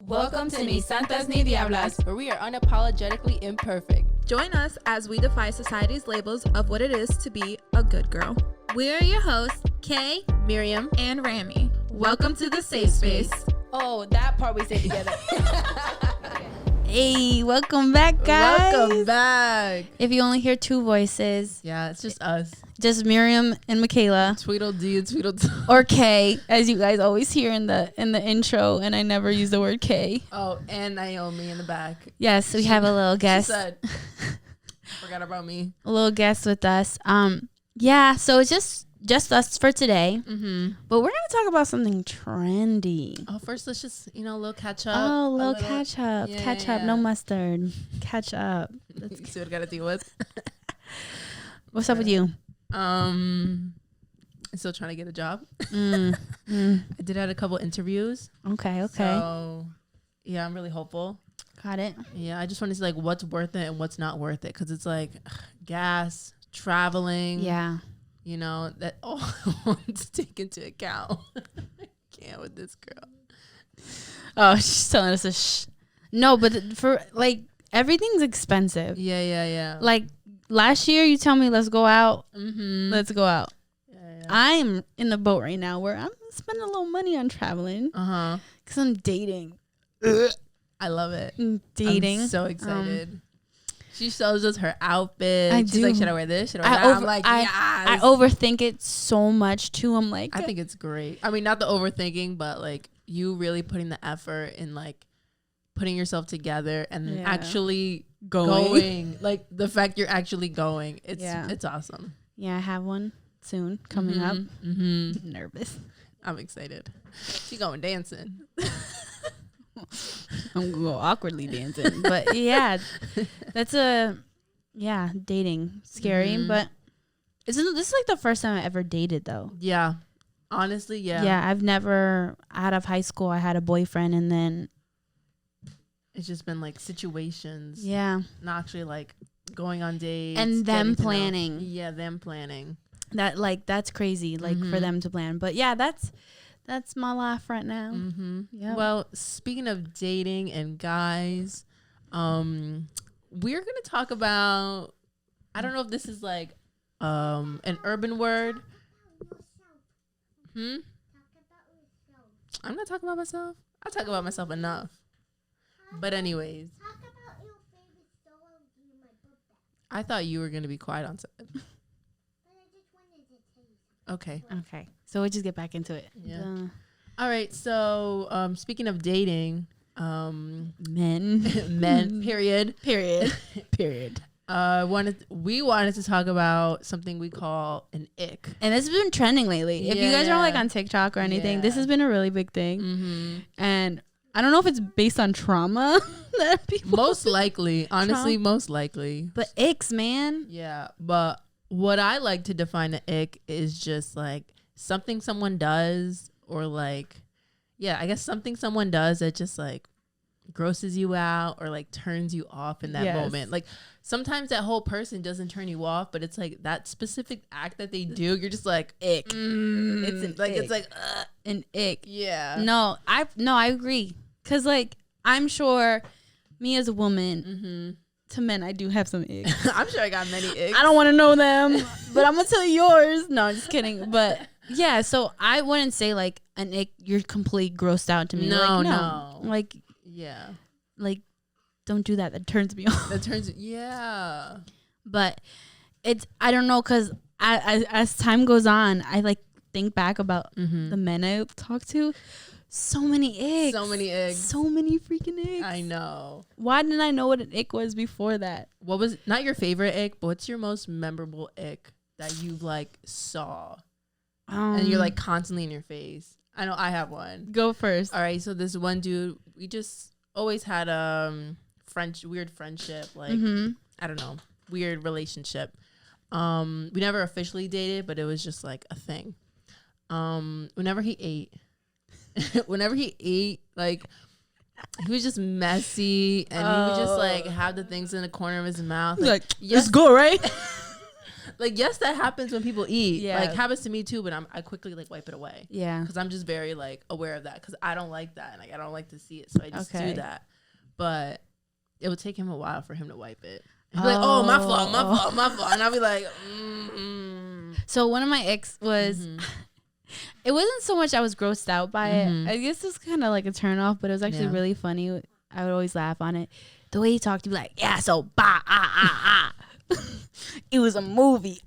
Welcome to Ni Santas Ni Diablas, where we are unapologetically imperfect. Join us as we defy society's labels of what it is to be a good girl. We are your hosts, Kay, Miriam, and Rami. Welcome to the safe space. Oh, that part we say together. Hey, welcome back, guys. Welcome back. If you only hear two voices, Yeah, it's just us. just Miriam and Michaela, Tweedledee and Tweedledee. or Kay, as you guys always hear in the intro, and I never use the word Kay. Oh, and Naomi in the back. Yes, we have a little guest. She said, forgot about me. A little guest with us. Yeah, so it's just us for today. Mm-hmm. But we're gonna talk about something trendy. Oh, first let's just, a little catch up. Oh, little catch up. Yeah, Catch yeah, up, yeah. no mustard. Catch up. You see what I gotta deal with? What's up with you? I'm still trying to get a job. I did had a couple interviews. Okay. So, yeah, I'm really hopeful. Got it. Yeah, I just want to see like what's worth it and what's not worth it, because it's like gas, traveling. Yeah. That all I want to take into account. I can't with this girl. Oh, she's telling us to No, but for like everything's expensive. Yeah. Like last year, you tell me let's go out. Mm-hmm. Let's go out. Yeah. I'm in the boat right now where I'm spending a little money on traveling because I'm dating. I love it. I'm dating. I'm so excited. She shows us her outfit. I She's do. like, should I wear this? Should I wear that? I'm like, yes. I overthink it so much too. I'm like, I think it's great. I mean, not the overthinking, but like you really putting the effort in like putting yourself together and then actually going. Like the fact you're actually going. It's awesome. Yeah, I have one soon coming up. Mm-hmm. Nervous. I'm excited. She going dancing. I'm gonna go awkwardly dancing, but yeah, that's dating scary. But this is like the first time I ever dated though. Yeah, honestly, yeah. Yeah, I've never out of high school. I had a boyfriend, and then it's just been like situations. Yeah, not actually like going on dates and them planning. Yeah, them planning. That's crazy. Like for them to plan, but yeah, that's my life right now. Mm-hmm. Yeah. Well, speaking of dating and guys, we're gonna talk about. I don't know if this is like an urban word. I'm not talking about myself. I talk about myself enough. But anyways, Talk about your favorite solo game, my book bag. I thought you were gonna be quiet on something. But I just wanted to tell you. Okay. Okay, so we'll just get back into it. Yeah. All right. So, speaking of dating, Men. period. Period. We wanted to talk about something we call an ick. And this has been trending lately. If you guys are like Yeah. on TikTok or anything, this Yeah. has been a really big thing. Mm-hmm. And I don't know if it's based on trauma that people. Most likely, honestly, most likely. But icks, man. Yeah, but what I like to define an ick is just like something someone does, or like, I guess something someone does that just like grosses you out or like turns you off in that Yes. moment. Like sometimes that whole person doesn't turn you off, but it's like that specific act that they do, you're just like Ick. it's an ick. it's like An ick. yeah. No, I agree. Cause like I'm sure me as a woman, to men I do have some icks. I'm sure I got many icks. I don't want to know them, but I'm gonna tell you yours. No, I'm just kidding. But yeah, so I wouldn't say like an ick. You're completely grossed out to me. No, like, no. Like Yeah. like don't do that. That turns me off. That turns yeah. But I don't know, because as time goes on, I like think back about the men I've talked to. So many icks. So many icks. So many freaking icks. I know. Why didn't I know what an ick was before that? What was not your favorite ick, but what's your most memorable ick that you like saw and you're like constantly in your face? I know I have one. Go first. All right, so this one dude, we just always had weird friendship, like I don't know, weird relationship. We never officially dated, but it was just like a thing. Whenever he ate, like he was just messy, and he would just like have the things in the corner of his mouth. Like, let's go, right? Like, yes, that happens when people eat. Yeah. Like, happens to me too, but I quickly like wipe it away. Yeah. Because I'm just very like aware of that. Because I don't like that, and like I don't like to see it, so I just do that. But it would take him a while for him to wipe it. He'd be like, "Oh, my fault," and I'll be like, So one of my ex was. It wasn't so much I was grossed out by it. I guess it's kind of like a turn off, but it was actually really funny. I would always laugh on it. The way he talked, he'd be like, "Yeah, so it was a movie,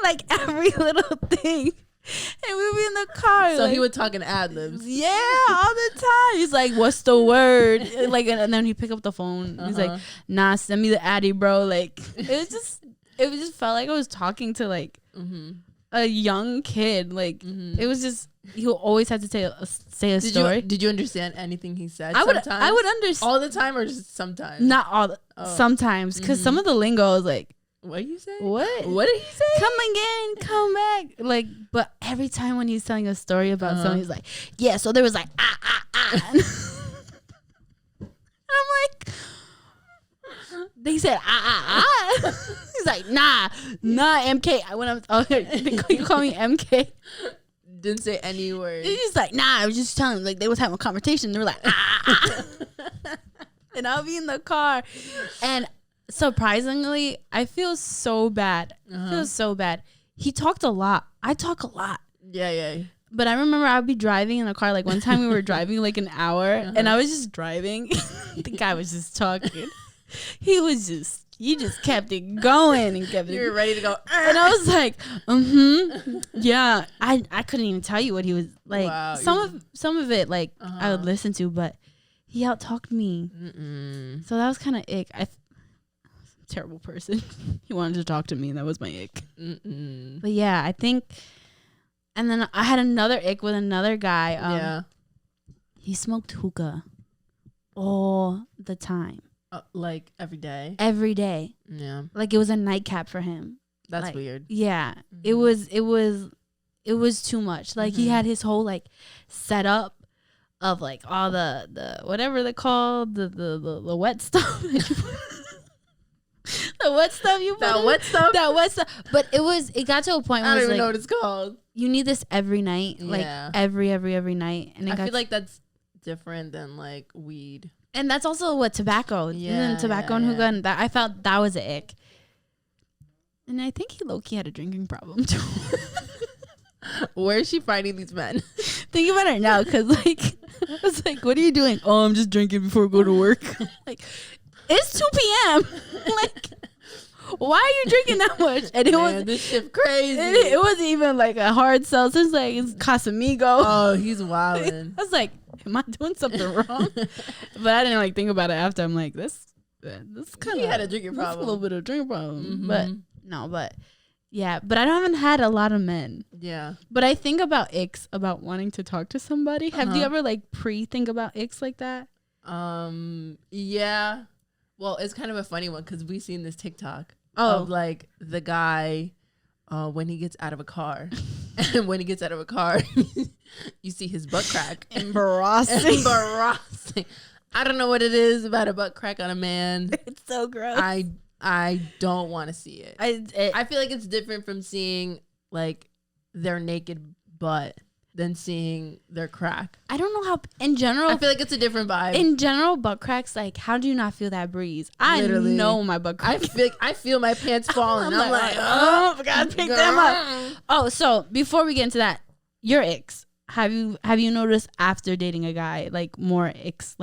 like every little thing." And we'd be in the car. So like, he would talk in ad libs. Yeah, all the time. He's like, "What's the word?" Like, and then he pick up the phone. He's like, "Nah, send me the addy, bro." Like, it just felt like I was talking to like a young kid. Like, it was just he always had to say a story. Did you understand anything he said? I would understand all the time, or just sometimes. Not all. Sometimes, because some of the lingo is like, what did you say? What did he say? Come again, come back. Like, but every time when he's telling a story about something, he's like, "Yeah, so there was like And I'm like, they said He's like, nah, MK. When I'm you call me MK. Didn't say any word. He's like, nah, I was just telling him, like, they was having a conversation. They were like, and I'll be in the car, and surprisingly, I feel so bad. I feel so bad. He talked a lot. I talk a lot. Yeah. But I remember I'd be driving in the car. Like, one time we were driving like an hour, and I was just driving. The guy was just talking. He just kept it going and kept it. You were ready to go. And I was like, yeah. I couldn't even tell you what he was like. Wow, some of it, like, I would listen to, but he out talked me. So that was kind of ick. Terrible person. He wanted to talk to me, and that was my ick. But yeah, I think. And then I had another ick with another guy. He smoked hookah all the time. Like every day? Every day. Yeah. Like, it was a nightcap for him. That's like, weird. Yeah. It was too much. Like, he had his whole like setup of like all the whatever they call the wet stuff. The wet stuff you put That wet stuff? But it got to a point where I don't even like, know what it's called. You need this every night. Like, every night. And I feel like that's different than like weed. And that's also what tobacco. Yeah. Tobacco and hookah. And that, I felt that was an ick. And I think he low-key had a drinking problem too. Where is she finding these men? Think about it now, because like, I was like, "What are you doing?" "Oh, I'm just drinking before I go to work." Like, it's 2 p.m. Like, why are you drinking that much? And it was this shit crazy. It wasn't even like a hard seltzer. It's like, it's Casamigo. Oh, he's wildin'. I was like, am I doing something wrong? But I didn't like think about it after. I'm like, this kind of had a drinking problem. A little bit of drinking problem. But yeah. But I haven't had a lot of men. Yeah. But I think about icks, about wanting to talk to somebody. Have you ever like think about icks like that? Yeah. Well, it's kind of a funny one because we've seen this TikTok of like the guy when he gets out of a car. And when he gets out of a car, you see his butt crack. Embarrassing. I don't know what it is about a butt crack on a man. It's so gross. I don't want to see it. I feel like it's different from seeing like their naked butt than seeing their crack. I don't know how, in general, I feel like it's a different vibe. In general, butt cracks, like, how do you not feel that breeze? I literally know my butt crack. I feel my pants falling. I'm like, oh, I gotta pick them up. Oh, so before we get into that, your icks. Have you noticed after dating a guy, like, more icks?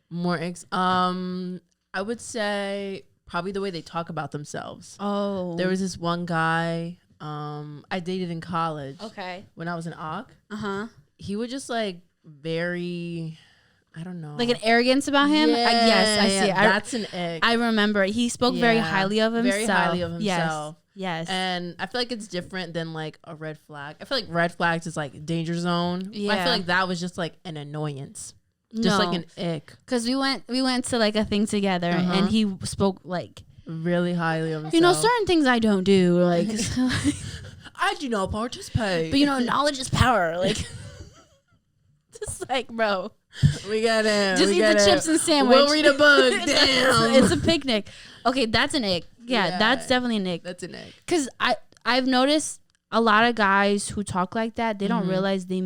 More icks? I would say probably the way they talk about themselves. Oh. There was this one guy I dated in college. Okay. When I was in Ock. Uh-huh. He would just like very, I don't know. Like an arrogance about him? Yeah, yes, I see it. That's an ick. I remember. He spoke very highly of himself. Very highly of himself. Yes. And I feel like it's different than like a red flag. I feel like red flags is like danger zone. Yeah. I feel like that was just like an annoyance. Just like an ick. Because we went to like a thing together and he spoke like really highly of himself. You know, certain things I don't do. Like I do not participate. But you know, knowledge is power. Like just like, bro. We got it. Just eat the chips and sandwich. We'll read a book. Damn. It's a picnic. Okay, that's an ick. Yeah, that's definitely an ick. That's an ick. Because I've noticed a lot of guys who talk like that, they don't realize the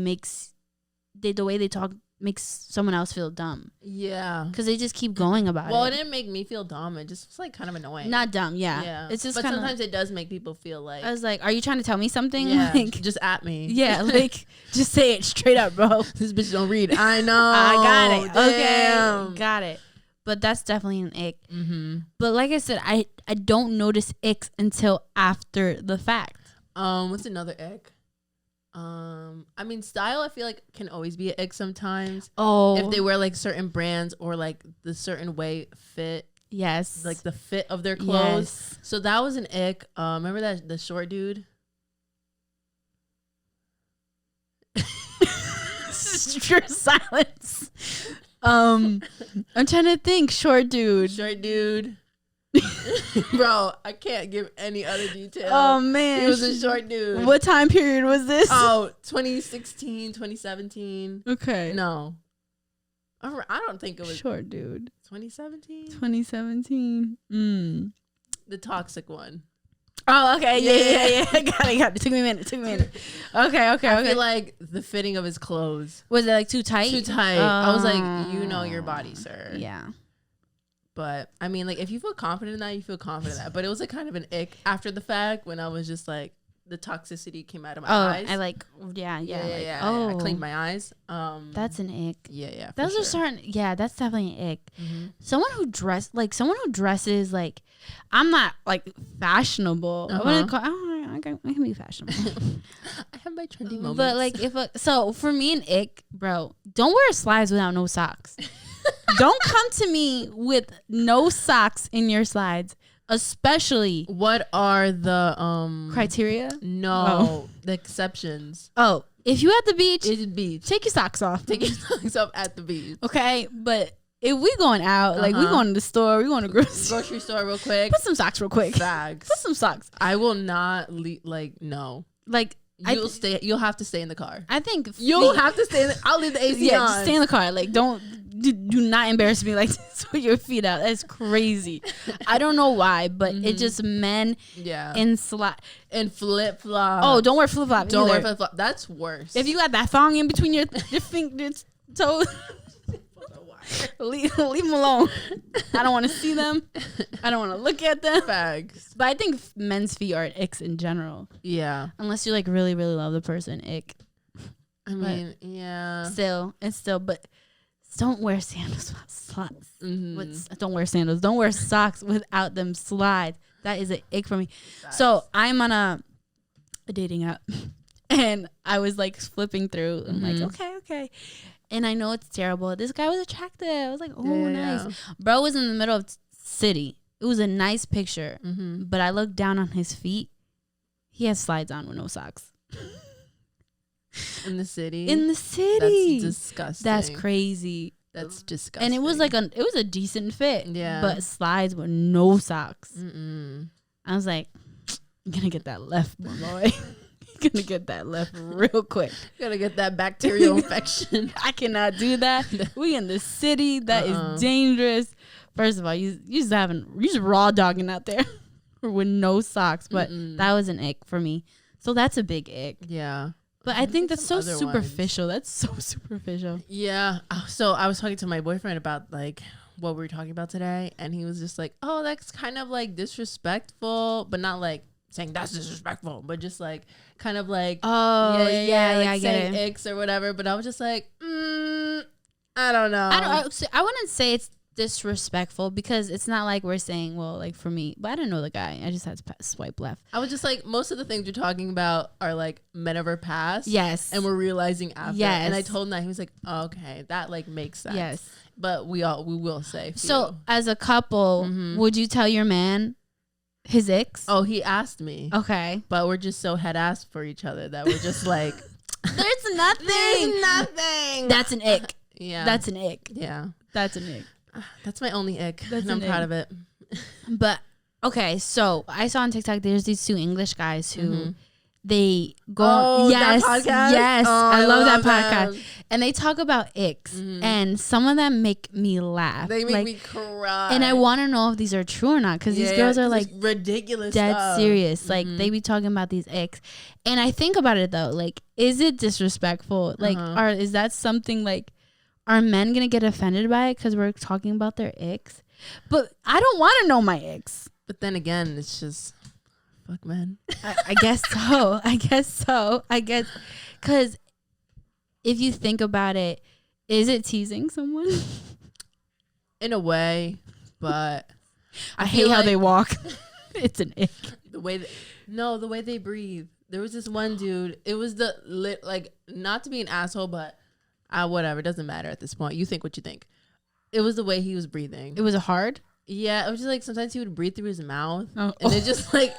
way they talk makes someone else feel dumb. Yeah. Because they just keep going about it. Well, it didn't make me feel dumb. It just was like kind of annoying. Not dumb, yeah. It's just but kinda, sometimes it does make people feel like. I was like, are you trying to tell me something? Yeah, Like, just at me. yeah, like, just say it straight up, bro. This bitch don't read. I know. I got it. Damn. Okay. Got it. But that's definitely an ick. Mm-hmm. But like I said, I don't notice icks until after the fact. What's another ick? I mean, style I feel like can always be an ick sometimes. Oh. If they wear like certain brands or like the certain way fit. Yes. Like the fit of their clothes. Yes. So that was an ick. Remember that the short dude? Pure silence. I'm trying to think. Short dude. Short dude. Bro, I can't give any other details. Oh man, he was a short dude. What time period was this? Oh, 2016, 2017. Okay. No, I don't think it was short dude. 2017. 2017. The toxic one. Oh, okay. Yeah. Got it. Took me a minute. Okay. I feel like the fitting of his clothes was it like too tight? Too tight. I was like, you know your body, sir. Yeah. But I mean, like, if you feel confident in that, you feel confident in that. But it was like kind of an ick after the fact when I was just like, the toxicity came out of my eyes. I like, yeah. Oh, I cleaned my eyes. That's an ick. Yeah. Those are certain. Yeah, that's definitely an ick. Mm-hmm. Someone who dresses like, I'm not like fashionable. I wouldn't call. I can be fashionable. I have my trendy moments. But like, so for me, an ick, bro, don't wear slides without no socks. Don't come to me with no socks in your slides, especially. What are the criteria? No, the exceptions. Oh, if you at the beach, take your socks off. Take your socks off at the beach. Okay, but if we going out, like we going to the store, we going to grocery store real quick. Put some socks real quick. Bags. Put some socks. I will not no. Like you'll have to stay in the car. I think you'll have to stay I'll leave the AC on. Just stay in the car. Like do not embarrass me like this with your feet out. That's crazy. I don't know why, but it's just men in flip flops. Oh, don't wear flip flops. Don't wear flip flops. That's worse. If you got that thong in between your fingers, toes, leave them alone. I don't want to see them. I don't want to look at them. Bags. But I think men's feet are icks in general. Yeah. Unless you like really, really love the person, ick. I mean, yeah. Still, but don't wear sandals without slides. Don't wear sandals. Don't wear socks without them slides. That is an ick for me. That's so I'm on a dating app, and I was like flipping through. I'm like, okay. And I know it's terrible. This guy was attractive. I was like, nice. Bro was in the middle of city. It was a nice picture. But I looked down on his feet. He has slides on with no socks. In the city? That's disgusting. That's crazy. That's disgusting. And it was like it was a decent fit. Yeah. But slides with no socks. I was like, I'm gonna get that left, my boy. Gonna get that left real quick. Gonna get that bacterial infection. I cannot do that. We in the city. That is dangerous. First of all, you just raw dogging out there with no socks. But that was an ick for me. So that's a big ick. Yeah. But I think that's so superficial. That's so superficial. Yeah. So I was talking to my boyfriend about like what we were talking about today, and he was just like, "Oh, that's kind of like disrespectful, but not like saying that's disrespectful, but just like kind of like like I get it, icks or whatever." But I was just like, I don't know. I wouldn't say it's disrespectful because it's not like we're saying, well, like for me, but I didn't know the guy. I just had to swipe left. I was just like, most of the things you're talking about are like men of our past. Yes. And we're realizing after. Yes. And I told him that. He was like, oh, okay, that like makes sense. Yes. But we will say. So as a couple, would you tell your man his icks? Oh, he asked me. Okay. But we're just so head ass for each other that we're just like, there's nothing. That's an ick. Yeah. That's an ick. Yeah. That's an ick. That's my only ick. And I'm proud of it. But okay, so I saw on TikTok there's these two English guys who they go that podcast? Yes, Oh, I love that them. podcast. And they talk about icks, and some of them make me laugh. They make me cry. And I want to know if these are true or not, because these girls are like ridiculous, dead stuff. serious. Like they be talking about these icks, and I think about it though. Like, is it disrespectful? Like, is that something like? Are men gonna get offended by it because we're talking about their icks? But I don't want to know my icks. But then again, it's just fuck men. I guess so. I guess because if you think about it, is it teasing someone? In a way, but I hate how they walk. It's an ick. The way they breathe. There was this one dude. It was not to be an asshole, but whatever. It doesn't matter at this point. You think what you think. It was the way he was breathing. It was hard. Yeah, it was just like sometimes he would breathe through his mouth, and it just like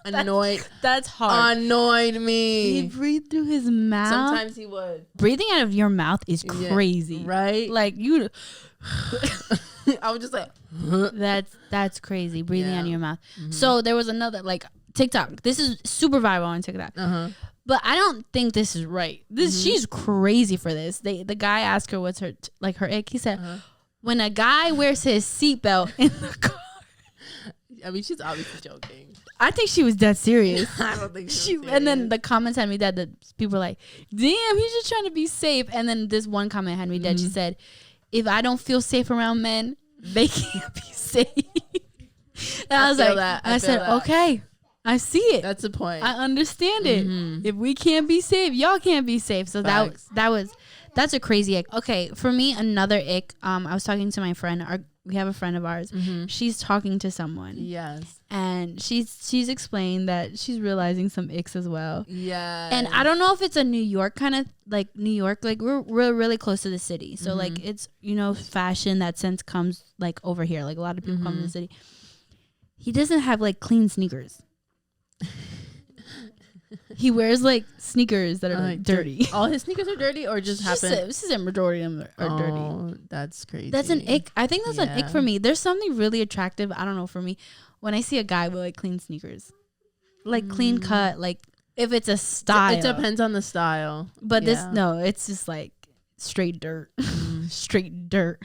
annoyed. That's hard. Annoyed me. He breathed through his mouth. Sometimes he would. Breathing out of your mouth is crazy, right? Like you. I was just like, that's crazy. Breathing out of your mouth. So there was another like TikTok. This is super viral on TikTok. But I don't think this is right. She's crazy for this. The guy asked her what's her her ick. He said, when a guy wears his seatbelt in the car. I mean, she's obviously joking. I think she was dead serious. I don't think she was serious. And then the comments had me dead. The people were like, damn, he's just trying to be safe. And then this one comment had me dead. She said, if I don't feel safe around men, they can't be safe. And I was like, I said, okay. I see it. That's the point. I understand it. If we can't be safe, y'all can't be safe. So that's a crazy ick. Okay, for me, another ick. I was talking to my friend. We have a friend of ours. She's talking to someone. Yes. And she's explained that she's realizing some icks as well. Yeah. And I don't know if it's a New York kind of like New York. Like we're really close to the city, so like it's fashion that sense comes like over here. Like a lot of people come to the city. He doesn't have like clean sneakers. He wears like sneakers that are like dirty. All his sneakers are dirty, or just happen? This is a majority of them are dirty. That's crazy. That's an ick. I think that's an ick for me. There's something really attractive. I don't know, for me, when I see a guy with like clean sneakers, like clean cut, like if it's a style. It depends on the style. But it's just like straight dirt, straight dirt.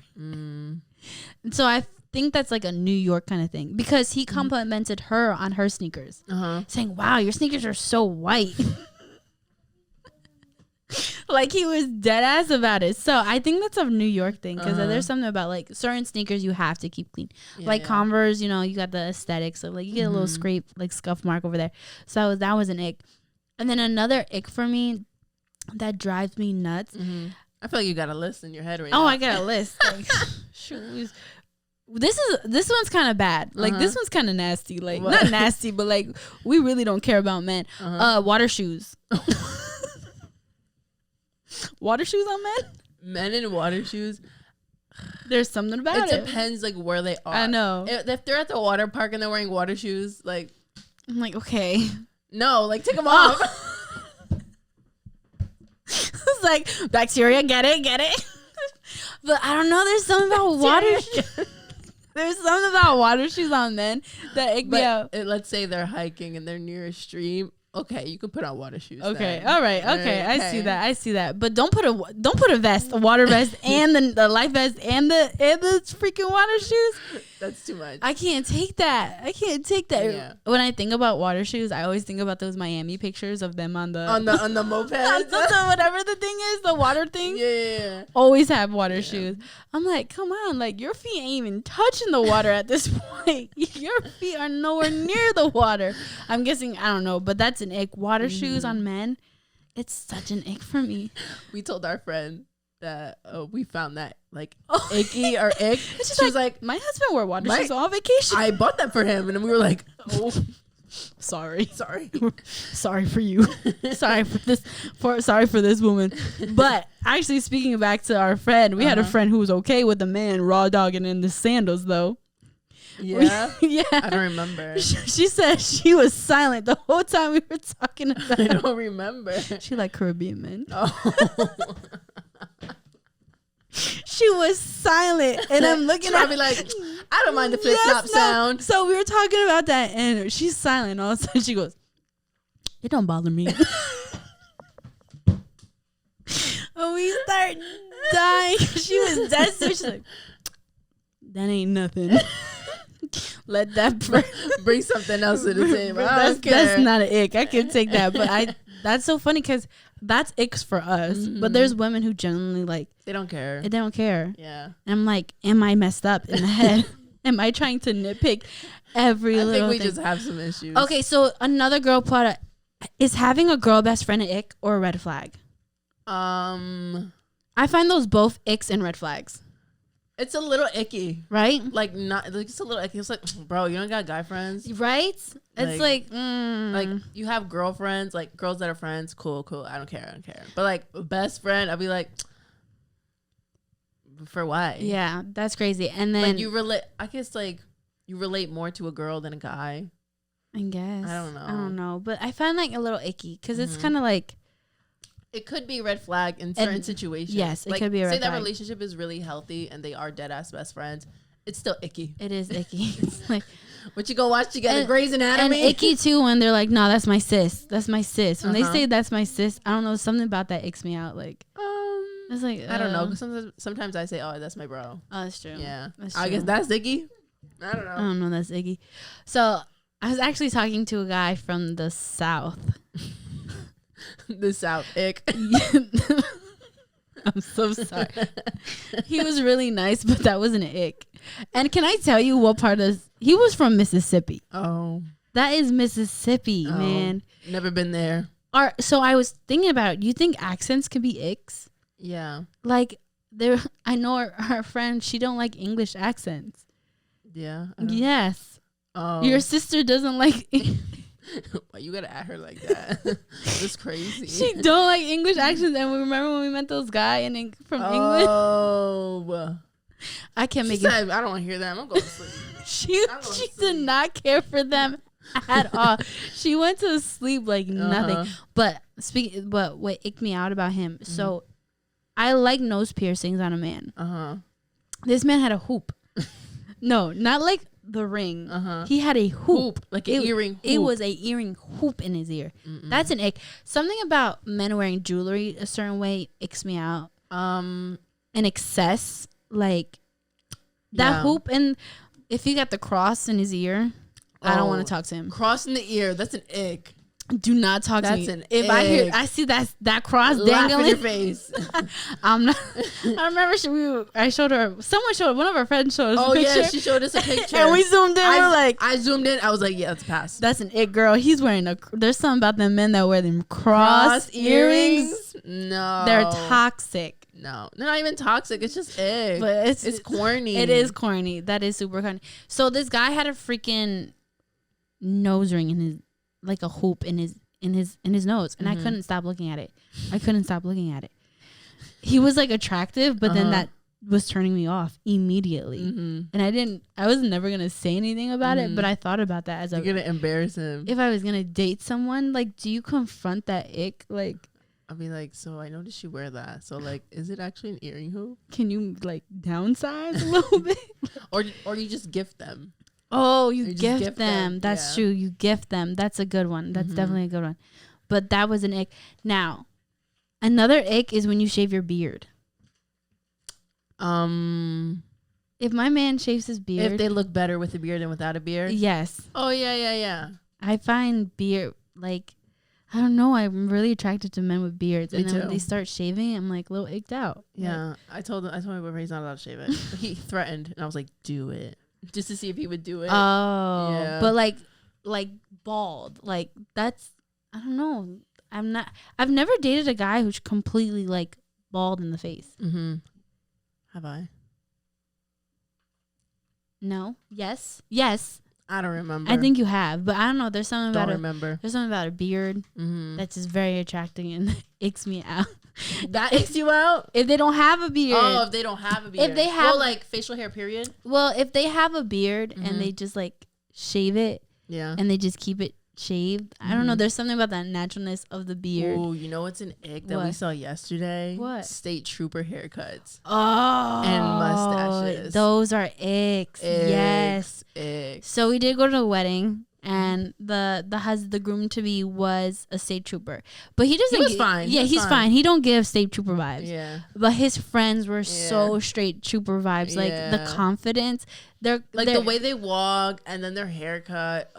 So I think that's like a New York kind of thing, because he complimented her on her sneakers, saying, wow, your sneakers are so white. Like he was dead ass about it. So I think that's a New York thing, because there's something about like certain sneakers you have to keep clean, Converse, you got the aesthetics of like you get a little scrape, like scuff mark over there. So that was an ick. And then another ick for me that drives me nuts. I feel like you got a list in your head right now. Oh, I got a list. Like, shoes. This one's kind of bad. Like this one's kind of nasty. Like not nasty, but like we really don't care about men. Water shoes. Water shoes on men? Men in water shoes. There's something about it. It depends like where they are. I know. If they're at the water park and they're wearing water shoes, like I'm like, okay. No, like take them off. It's like bacteria, get it. But I don't know. There's something about water shoes. There's something about water shoes on men that ick me out. Let's say they're hiking and they're near a stream. Okay, you can put on water shoes. Okay, then. all right, okay. I see that. But don't put a vest, a water vest, and the life vest, and the freaking water shoes. That's too much. I can't take that. Yeah. When I think about water shoes, I always think about those Miami pictures of them on the moped, whatever the thing is, the water thing. Yeah. Always have water shoes. I'm like, come on, like your feet ain't even touching the water at this point. Your feet are nowhere near the water. I'm guessing, I don't know, but that's an ick. Water shoes on men, it's such an ick for me. We told our friend that we found that like icky or ick. She was like, my husband wore water shoes on vacation. I bought that for him, and we were like, oh, sorry for you. Sorry for this woman. But actually, speaking back to our friend, we had a friend who was okay with the man raw dogging in the sandals though. Yeah. Yeah. I don't remember. She said she was silent the whole time we were talking about I don't remember. She like Caribbean men. Oh. She was silent, and I'm looking at me like, I don't mind the flip flop sound. So we were talking about that, and she's silent. All of a sudden, she goes, It don't bother me. Oh, we start dying. She was dead serious. She's like, that ain't nothing. Let that bring something else to the table. That's not an ick. I can take that, but that's so funny because that's icks for us. Mm-hmm. But there's women who genuinely like they don't care. They don't care. Yeah. And I'm like, am I messed up in the head? Am I trying to nitpick every little thing? I think we just have some issues. Okay, so another girl product is having a girl best friend an ick or a red flag? I find those both icks and red flags. It's a little icky, right? Like not like it's a little icky. It's like, bro, you don't got guy friends, right? It's like you have girlfriends, like girls that are friends. Cool. I don't care. But like best friend, I'll be like, for what? Yeah, that's crazy. And then like you relate. I guess like you relate more to a girl than a guy. I guess I don't know, but I find like a little icky because it's kind of like. It could be a red flag in certain situations. Yes, it like, could be a red flag. Say that relationship is really healthy and they are dead ass best friends. It's still icky. It is icky. It's like, what you go watch together, Grey's Anatomy? And icky too when they're like, no, that's my sis. That's my sis. When they say that's my sis, I don't know, something about that icks me out. Like, it's like I don't know. Sometimes I say, oh, that's my bro. Oh, that's true. Yeah, that's true. I guess that's icky. I don't know. That's icky. So I was actually talking to a guy from the South. The South ick. I'm so sorry. He was really nice, but that was an ick. And can I tell you what part of he was from Mississippi? Oh, that is Mississippi, man. Never been there. So I was thinking about. You think accents can be icks? Yeah. Like there, I know our friend. She don't like English accents. Yeah. Yes. Oh. Your sister doesn't like. Why you gotta at her like that? That's crazy. She don't like English accents, and we remember when we met those guys from England. Oh, I can't make it. I don't want to hear them. I'm going to sleep. She did not care for them at all. She went to sleep like nothing. But what icked me out about him? Mm-hmm. So I like nose piercings on a man. This man had a hoop. No, not like the ring. He had a hoop, like an earring hoop. It was a earring hoop in his ear. That's an ick. Something about men wearing jewelry a certain way icks me out. In excess, like that hoop, and if he got the cross in his ear, I don't want to talk to him. Cross in the ear, that's an ick. Do not talk to me. If ick. I see that cross laugh dangling in your face. I'm not. I remember I showed her. One of our friends showed us a picture. Oh yeah, she showed us a picture, and we zoomed in. I zoomed in. I was like, yeah, let's pass. That's an ick, girl. He's wearing there's something about them men that wear them cross earrings. No, they're toxic. No, they're not even toxic. It's just ick. But it's corny. It is corny. That is super corny. So this guy had a freaking nose ring in his, like a hoop in his nose, and I couldn't stop looking at it. He was like attractive, but then that was turning me off immediately. And I was never gonna say anything about it, but I thought about that you're gonna embarrass him. If I was gonna date someone, like, do you confront that ick? Like, I'll be like, so I noticed you wear that. So like, is it actually an earring hoop? Can you like downsize a little bit? or you just gift them. Oh, you gift them. That's true. You gift them. That's a good one. That's definitely a good one. But that was an ick. Now, another ick is when you shave your beard. If my man shaves his beard, if they look better with a beard than without a beard. Yes. Oh yeah. I find beard, like, I don't know. I'm really attracted to men with beards, Me and then too. when they start shaving, I'm like a little icked out. Yeah, like, I told my boyfriend he's not allowed to shave it. He threatened, and I was like, do it, just to see if he would do it. Oh, yeah. But like bald, like that's, I don't know. I've never dated a guy who's completely like bald in the face. Have I? No. Yes. I don't remember. I think you have, but I don't know. There's something about There's something about a beard that's just very attracting and icks me out. That icks you out? If they don't have a beard. Oh, if they don't have a beard. If they have, like facial hair, period. Well, if they have a beard and they just like shave it, and they just keep it shaved. I don't know. There's something about that naturalness of the beard. Oh, you know what's an ick that we saw yesterday? What? State trooper haircuts. Oh, and mustaches. Those are icks. Yes. Icks. So we did go to a wedding, and the groom to be was a state trooper, but he doesn't. He was fine. Yeah, he's fine. He don't give state trooper vibes. Yeah, but his friends were so straight trooper vibes. Like the confidence, they're the way they walk, and then their haircut.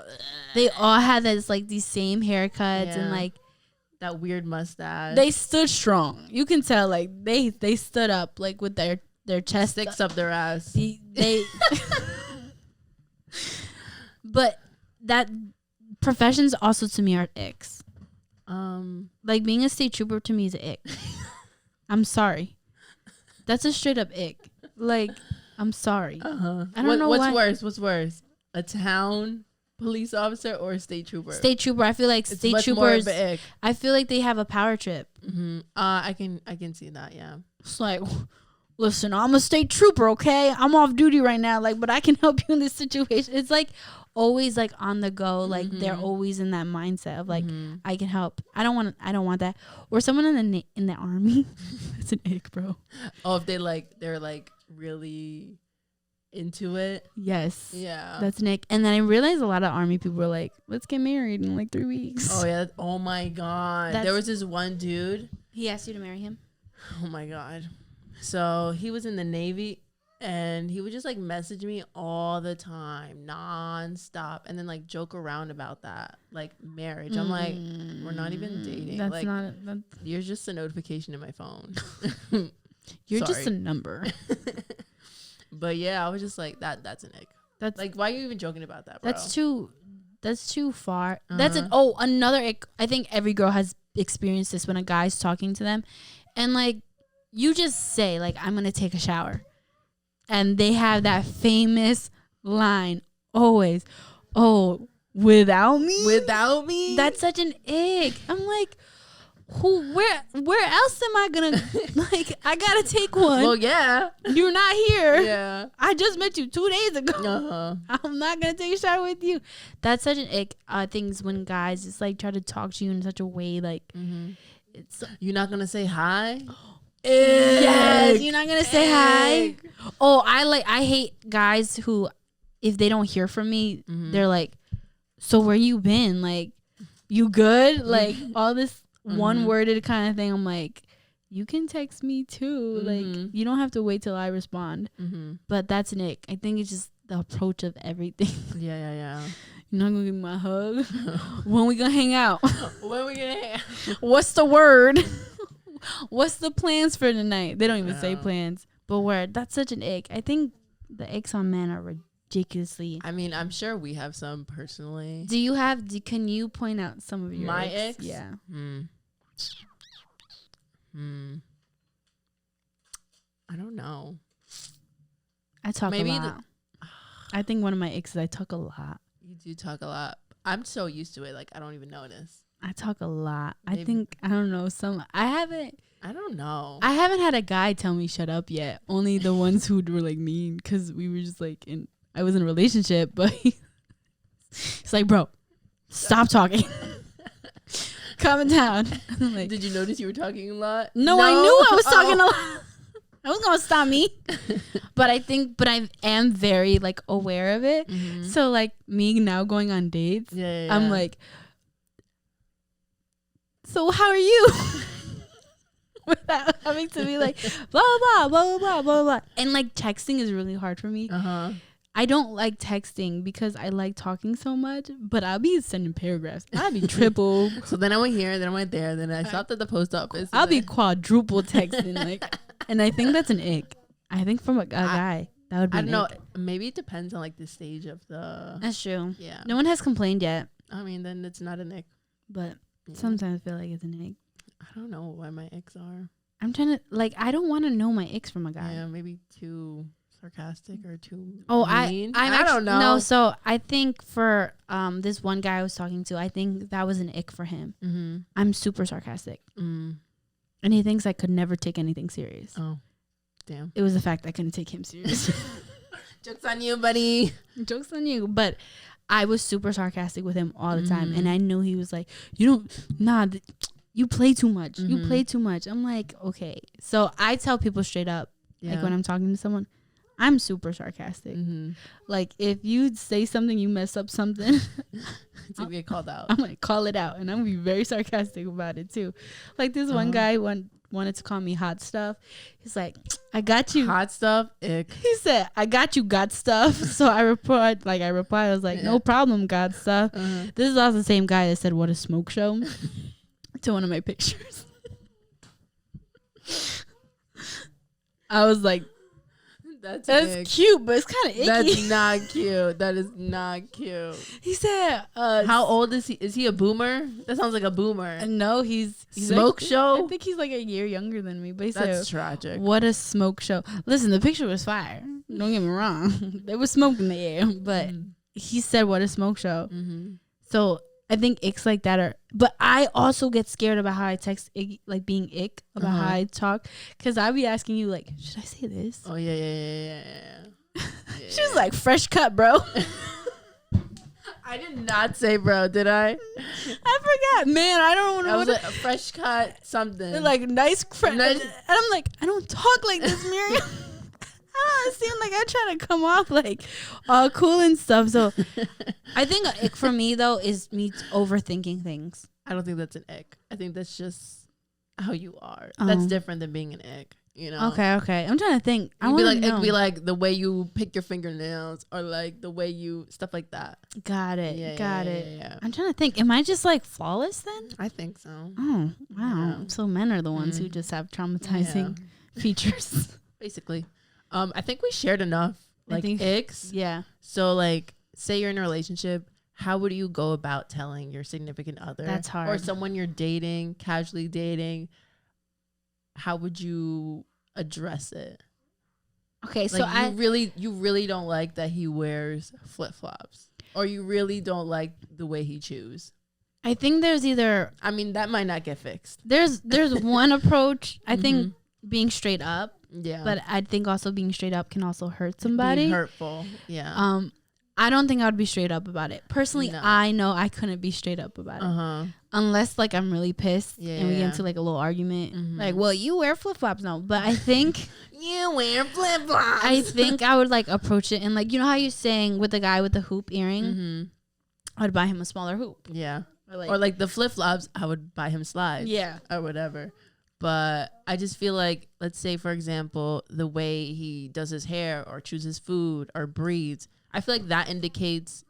They all had this like these same haircuts and like that weird mustache. They stood strong. You can tell like they stood up like with their chest sticks up their ass. They but that professions also to me are icks. Like being a state trooper to me is an ick. I'm sorry. That's a straight up ick. Like, I'm sorry. I don't know what's worse. A town police officer or a state trooper? State trooper. I feel like state troopers. I feel like they have a power trip. I can see that. Yeah. It's like, listen, I'm a state trooper. Okay, I'm off duty right now. Like, but I can help you in this situation. It's like always like on the go. Like they're always in that mindset of like I can help. I don't want that. Or someone in the army. It's an ick, bro. Oh, if they're like really into it. Yes. Yeah. That's Nick. And then I realized a lot of army people were like, let's get married in like 3 weeks. Oh yeah. Oh my God. There was this one dude. He asked you to marry him? Oh my God. So he was in the Navy and he would just like message me all the time, nonstop, and then like joke around about that, like marriage. I'm like, we're not even dating. That's like, not. you're just a notification in my phone. You're just a number. But yeah, I was just like, that's an ick. That's like, why are you even joking about that, bro? That's too far. That's another ick. I think every girl has experienced this when a guy's talking to them, and like you just say like, I'm gonna take a shower. And they have that famous line always, oh, without me? Without me? That's such an ick. I'm like, where else am I gonna, like, I gotta take one. Well, yeah. You're not here. Yeah. I just met you 2 days ago. I'm not gonna take a shower with you. That's such an ick. Things when guys just like try to talk to you in such a way, like, it's. You're not gonna say hi? Yes, you're not gonna say hi. Oh, I hate guys who, if they don't hear from me, they're like, so where you been? Like, you good? Like all this one worded kind of thing. I'm like, you can text me too. Like you don't have to wait till I respond. But that's an ick. I think it's just the approach of everything. Yeah. You're not gonna give me my hug. When we gonna hang out? When we gonna hang out? What's the word? What's the plans for tonight? They don't even say plans. But word, that's such an ick. I think the icks on men are ridiculously. I mean, I'm sure we have some personally. Can you point out some of your my icks? Yeah. I don't know. I talk a lot. I think one of my icks is I talk a lot. You do talk a lot. I'm so used to it. Like, I don't even notice. I talk a lot. Maybe. I think, I don't know. I don't know. I haven't had a guy tell me shut up yet. Only the ones who were like mean, because we were just like I was in a relationship, but he's like, bro, stop talking. Calm down. Like, did you notice you were talking a lot? No, I knew I was talking a lot. I was gonna stop me. But I am very like aware of it. So like me now going on dates, I'm like, so how are you? Without having to be like blah blah blah blah blah blah. And like texting is really hard for me. I don't like texting because I like talking so much, but I'll be sending paragraphs. I'll be triple. So then I went here, then I went there, then I stopped at the post office. I'll be quadruple texting, like, and I think that's an ick. I think from a guy that would be. I don't know. Maybe it depends on like the stage of the. That's true. Yeah. No one has complained yet. I mean, then it's not an ick. But sometimes I feel like it's an ick. I don't know what my icks are. I'm trying to I don't want to know my icks from a guy. Yeah, maybe too sarcastic or too mean. I don't know. No, so I think for this one guy I was talking to, I think that was an ick for him. I'm super sarcastic. And he thinks I could never take anything serious. Oh, damn. It was the fact I couldn't take him serious. Joke's on you, buddy. Joke's on you. But I was super sarcastic with him all the time. And I knew he was like, you play too much. You play too much. I'm like, okay. So I tell people straight up, like when I'm talking to someone, I'm super sarcastic. Like if you say something, you mess up something, to get called out. I'm gonna call it out, and I'm gonna be very sarcastic about it too. Like this one guy wanted to call me hot stuff. He's like, I got you. Hot stuff. Ick. He said, I got you, got stuff. So I replied, I was like, no problem, got stuff. This is also the same guy that said, what a smoke show to one of my pictures. I was like, that's cute, but it's kind of icky. That's not cute. That is not cute. He said, how old is he? Is he a boomer? That sounds like a boomer. No, he's smoke show. I think he's like a year younger than me. But he that's said, tragic. What a smoke show. Listen, the picture was fire. Don't get me wrong. There was smoke in the air, but he said, what a smoke show. So I think icks like that are, but I also get scared about how I text like being ick about how I talk, because I be asking you like, should I say this? Oh yeah. She was like, fresh cut, bro. I did not say bro, did I? I forgot, man. I don't know. I was like a fresh cut something. Like nice, and I'm like, I don't talk like this, Miriam. I don't seem like I try to come off like all cool and stuff. So I think a ick for me though is me overthinking things. I don't think that's an ick. I think that's just how you are. That's different than being an ick. You know? Okay. I'm trying to think. It could be like the way you pick your fingernails, or like the way you stuff like that. Got it. Yeah. I'm trying to think. Am I just like flawless then? I think so. Oh wow. Yeah. So men are the ones who just have traumatizing features. Basically. I think we shared enough icks. Yeah. So like, say you're in a relationship, how would you go about telling your significant other? That's hard. Or someone you're dating, casually dating, how would you address it? Okay, so you really don't like that he wears flip-flops, or you really don't like the way he chews. I think there's either, I mean, that might not get fixed. There's one approach. I think being straight up. Yeah. But I think also being straight up can also hurt somebody. Be hurtful. Yeah. I don't think I would be straight up about it. Personally, no. I know I couldn't be straight up about it. Unless like I'm really pissed and we get into like a little argument. Like, well, you wear flip-flops now. But I think you wear flip-flops. I think I would like approach it and like, you know how you're saying with the guy with the hoop earring? I would buy him a smaller hoop. Yeah. Or like the flip-flops, I would buy him slides. Yeah. Or whatever. But I just feel like, let's say, for example, the way he does his hair or chooses food or breathes, I feel like that indicates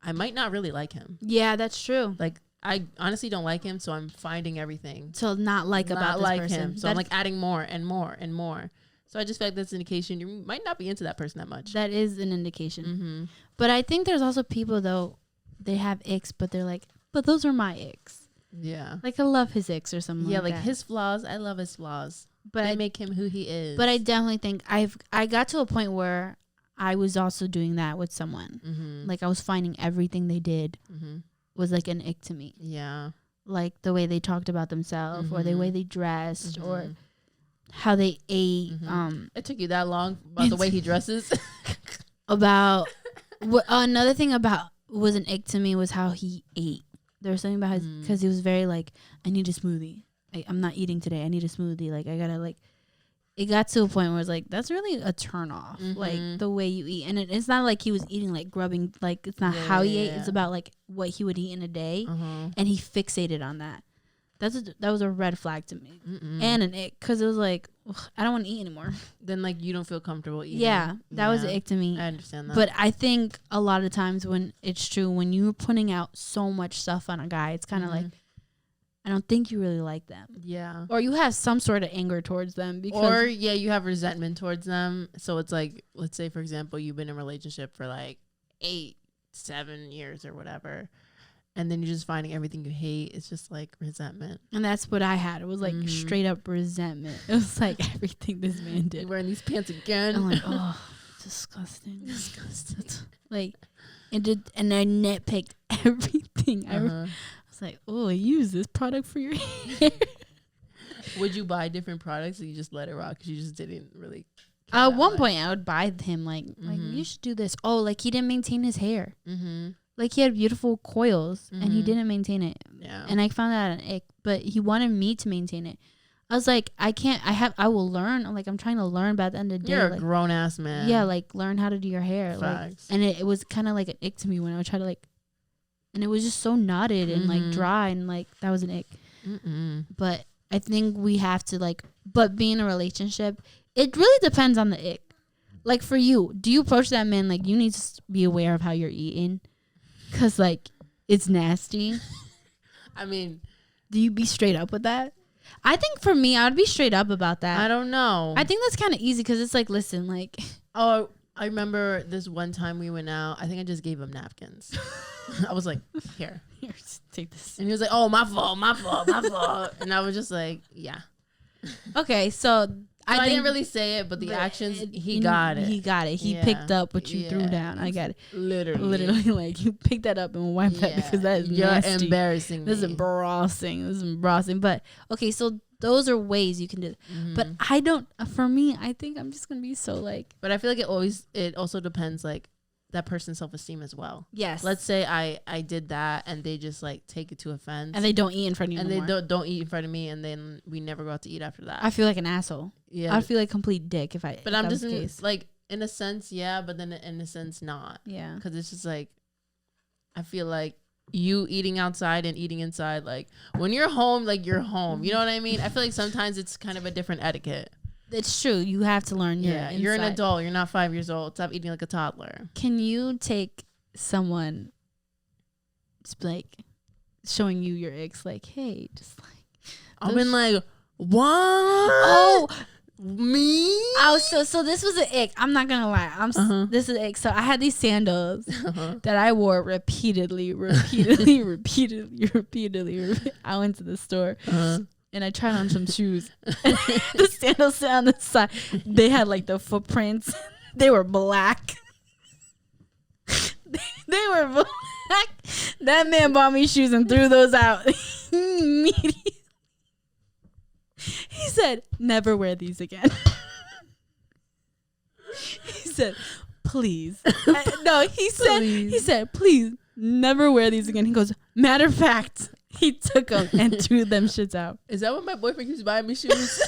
I might not really like him. Yeah, that's true. Like, I honestly don't like him, so I'm finding everything to not like about this person. Him. So I'm like adding more and more and more. So I just feel like that's an indication you might not be into that person that much. That is an indication. But I think there's also people, though, they have icks, but they're like, but those are my icks. Yeah. Like I love his icks or something like that. Yeah, like his flaws, I love his flaws. But they make him who he is. But I definitely think I got to a point where I was also doing that with someone. Like I was finding everything they did was like an ick to me. Yeah. Like the way they talked about themselves or the way they dressed or how they ate. It took you that long about the way he dresses? About another thing about was an ick to me was how he ate. There was something about his, because he was very like, I need a smoothie. I'm not eating today. I need a smoothie. Like I gotta like. It got to a point where it's like that's really a turn off, like the way you eat, and it's not like he was eating like grubbing. Like it's not how he ate. It's about like what he would eat in a day, and he fixated on that. That was a red flag to me, and an ick, because it was like I don't want to eat anymore. Then like you don't feel comfortable eating. Yeah, that was an ick to me. I understand that. But I think a lot of times when it's true, when you're putting out so much stuff on a guy, it's kind of like, I don't think you really like them. Yeah. Or you have some sort of anger towards them. Or you have resentment towards them. So it's like, let's say, for example, you've been in a relationship for like 7 years or whatever. And then you're just finding everything you hate. It's just like resentment. And that's what I had. It was like straight up resentment. It was like everything this man did. You're wearing these pants again. I'm like, oh, disgusting. Disgusting. Like, and I nitpicked everything. I was like, oh, use this product for your hair. Would you buy different products or you just let it rock because you just didn't really at one point I would buy him like you should do this. Oh, like he didn't maintain his hair. Like he had beautiful coils and he didn't maintain it. Yeah. And I found that an ick, but he wanted me to maintain it. I was like, I will learn. Like, I'm trying to learn, but at the end of the day, You're like, a grown ass man. yeah, like learn how to do your hair. Facts. Like, and it was kind of like an ick to me when I would try to like, and it was just so knotted and like dry and like that was an ick. But I think we have to like, but being in a relationship, it really depends on the ick. Like for you, do you approach that man like you need to be aware of how you're eating? Cause like it's nasty. I mean, do you be straight up with that? I think for me, I would be straight up about that. I don't know. I think that's kind of easy because it's like, listen, like. Oh, I remember this one time we went out. I think I just gave him napkins. I was like, here, take this. And he was like, oh, my fault. And I was just like, yeah. Okay, so I didn't really say it, but the actions, he got it. He got it. He picked up what you threw down. I got it. Literally, like you picked that up and wiped that because that is nasty. You're embarrassing me. This is embarrassing. But okay, so those are ways you can do it. But I don't. For me, I think I'm just gonna be so like. But I feel like it also depends like that person's self-esteem as well. Yes. Let's say I did that and they just like take it to offense. And they don't eat in front of you and anymore. they don't eat in front of me and then we never go out to eat after that. I feel like an asshole. Yeah. I feel like complete dick if I. But I'm just like in a sense, yeah, but then in a sense not. Yeah. Because it's just like I feel like you eating outside and eating inside, like when you're home, like you're home. You know what I mean? I feel like sometimes it's kind of a different etiquette. It's true. You have to learn. You're an adult. You're not 5 years old. Stop eating like a toddler. Can you take someone, just like showing you your ex, like, hey, just like I've been like, what? Oh, me? Oh, so this was an ick. I'm not gonna lie. This is an ick. So I had these sandals that I wore repeatedly. I went to the store. And I tried on some shoes. The sandals sit on the side. They had like the footprints. They were black. They were black. That man bought me shoes and threw those out immediately. He said, never wear these again. He said, please. He said, please never wear these again. He goes, matter of fact, he took them and threw them shits out. Is that what my boyfriend keeps buying me shoes?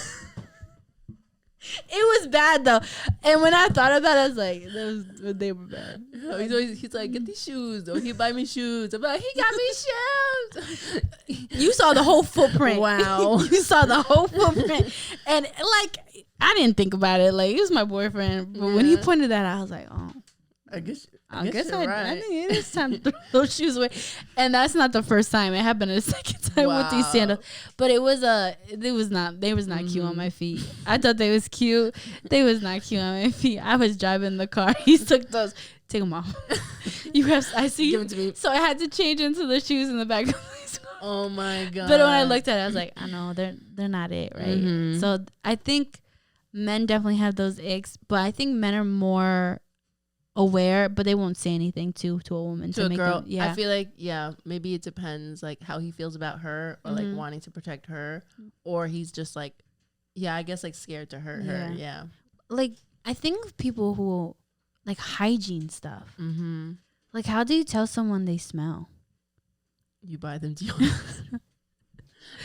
It was bad though, and when I thought about it, I was like, they were bad. He's like, get these shoes. Or he buy me shoes. I'm like, he got me shoes. You saw the whole footprint. Wow. You saw the whole footprint, and like I didn't think about it. Like he was my boyfriend, but when he pointed that out, I was like, oh. I guess I think it is time to throw those shoes away. And that's not the first time. It happened a second time with these sandals. But they was not cute on my feet. I thought they was cute. They was not cute on my feet. I was driving the car. He took those. Take them off. I see. Give it to me. So I had to change into the shoes in the back of my car. Oh my God. But when I looked at it, I was like, I know they're not it, right? So I think men definitely have those icks, but I think men are more aware, but they won't say anything to a woman to a make girl. them, I feel like maybe it depends like how he feels about her or like wanting to protect her, or he's just like I guess like scared to hurt her. Yeah, like I think people who like hygiene stuff. Like how do you tell someone they smell? You buy them deodorant.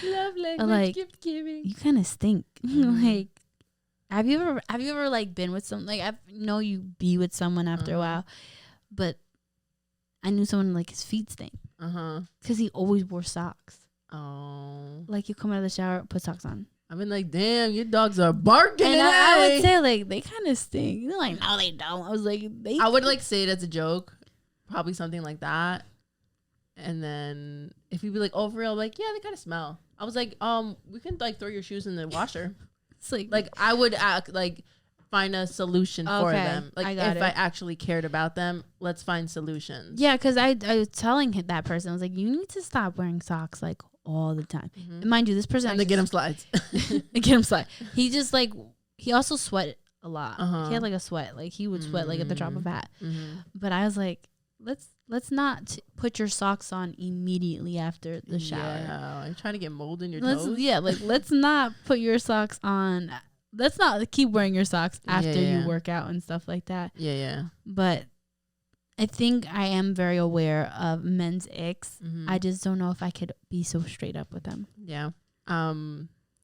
Love language, like gift giving. You kind of stink. Like Have you ever like been with someone, like I know you be with someone after a while, but I knew someone like his feet stink because he always wore socks. Oh, like you come out of the shower, put socks on. I've been like, damn, your dogs are barking. And I would say like they kind of stink. They're like, no, they don't. I was like, I would like say it as a joke, probably something like that. And then if he'd be like, oh, for real, like yeah, they kind of smell. I was like, we can like throw your shoes in the washer. Like I would find a solution for them. Like if I actually cared about them, let's find solutions. Yeah, because I was telling that person, I was like, you need to stop wearing socks like all the time. And mind you, this person and to get him slides. Get him slide. He just like he also sweat a lot. He had like a sweat. Like he would sweat like at the drop of a hat. But I was like, let's not put your socks on immediately after the shower. Yeah, you're trying to get mold in your toes. Yeah, like let's not put your socks on. Let's not keep wearing your socks after you work out and stuff like that. Yeah. But I think I am very aware of men's icks. I just don't know if I could be so straight up with them. Yeah.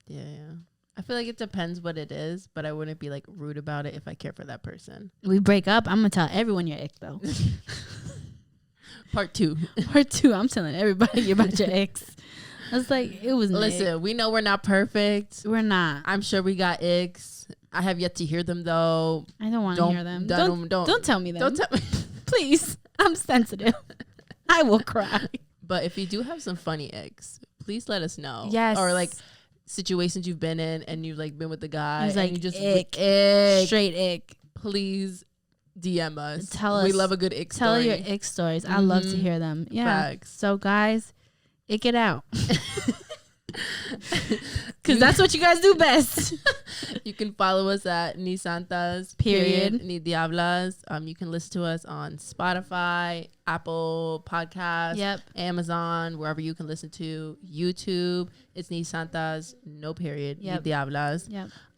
Yeah. I feel like it depends what it is, but I wouldn't be like rude about it if I care for that person. We break up, I'm gonna tell everyone your ex though. Part 2. Part 2, I'm telling everybody about your ex. I was like, it was Listen, we know we're not perfect. We're not. I'm sure we got icks. I have yet to hear them though. I don't want to hear them. Don't tell me them. Don't tell me. Please. I'm sensitive. I will cry. But if you do have some funny icks, please let us know. Yes. Or like situations you've been in and you've like been with the guy. He's like, and you just ick. Straight ick. Please DM us. Tell us. We love a good ick story. Tell your ick stories. I love to hear them. Yeah. Facts. So guys, ick it out. Because that's what you guys do best. You can follow us at Ni Santas Ni Diablas. You can listen to us on Spotify, Apple Podcasts, Amazon, wherever you can listen to. YouTube, it's Ni Santas, no period, Ni Diablas.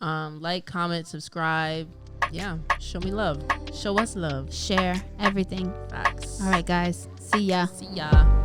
Like, comment, subscribe. Yeah, show me love. Show us love. Share everything. Facts. All right, guys. See ya. See ya.